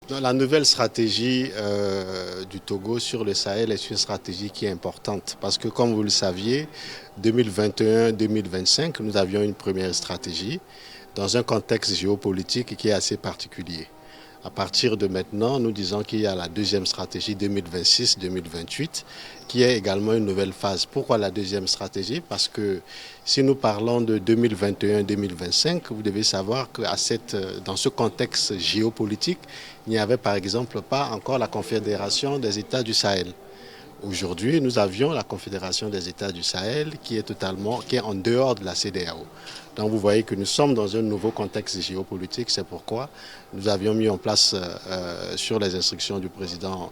La nouvelle stratégie du Togo sur le Sahel est une stratégie qui est importante parce que, comme vous le saviez, 2021-2025, nous avions une première stratégie dans un contexte géopolitique qui est assez particulier. À partir de maintenant, nous disons qu'il y a la deuxième stratégie 2026-2028 qui est également une nouvelle phase. Pourquoi la deuxième stratégie? Parce que si nous parlons de 2021-2025, vous devez savoir que dans ce contexte géopolitique, il n'y avait par exemple pas encore la Confédération des États du Sahel. Aujourd'hui, nous avions la Confédération des États du Sahel qui est en dehors de la CEDEAO. Donc vous voyez que nous sommes dans un nouveau contexte géopolitique. C'est pourquoi nous avions mis en place sur les instructions du président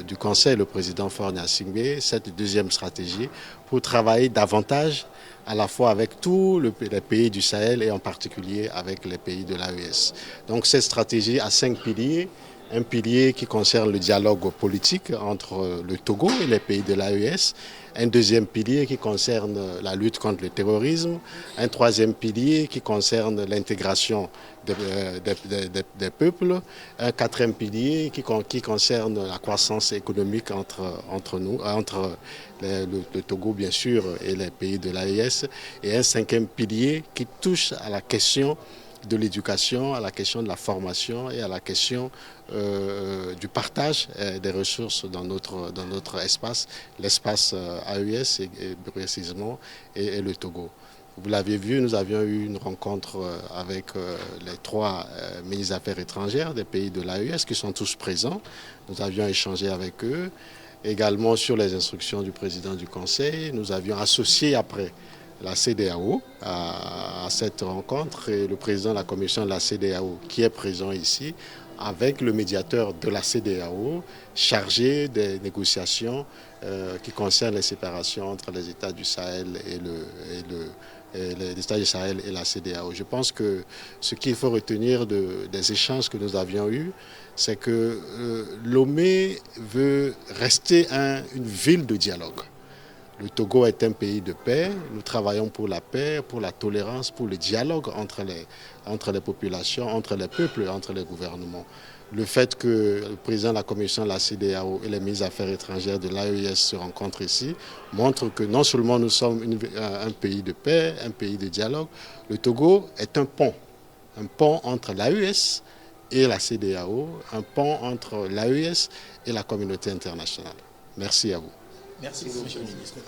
du Conseil, le président Faure Gnassingbé, cette deuxième stratégie pour travailler davantage à la fois avec tous les pays du Sahel et en particulier avec les pays de l'AES. Donc cette stratégie a 5 piliers. Un pilier qui concerne le dialogue politique entre le Togo et les pays de l'AES, un deuxième pilier qui concerne la lutte contre le terrorisme, un troisième pilier qui concerne l'intégration des peuples, un quatrième pilier qui concerne la croissance économique entre le Togo bien sûr et les pays de l'AES, et un cinquième pilier qui touche à la question de l'éducation, à la question de la formation et à la question du partage des ressources dans notre espace, l'espace AES et précisément et le Togo. Vous l'avez vu, nous avions eu une rencontre avec les 3 ministres des Affaires étrangères des pays de l'AES qui sont tous présents. Nous avions échangé avec eux. Également sur les instructions du président du Conseil, nous avions associé après la CEDEAO à cette rencontre et le président de la commission de la CEDEAO qui est présent ici avec le médiateur de la CEDEAO chargé des négociations qui concernent les séparations entre les États du Sahel les États du Sahel et la CEDEAO. Je pense que ce qu'il faut retenir des échanges que nous avions eus, c'est que Lomé veut rester une ville de dialogue. Le Togo est un pays de paix. Nous travaillons pour la paix, pour la tolérance, pour le dialogue entre les populations, entre les peuples, entre les gouvernements. Le fait que le président de la commission de la CEDEAO et les ministres des Affaires étrangères de l'AES se rencontrent ici montre que non seulement nous sommes un pays de paix, un pays de dialogue, le Togo est un pont entre l'AES et la CEDEAO, un pont entre l'AES et la communauté internationale. Merci à vous. Merci beaucoup, monsieur le ministre.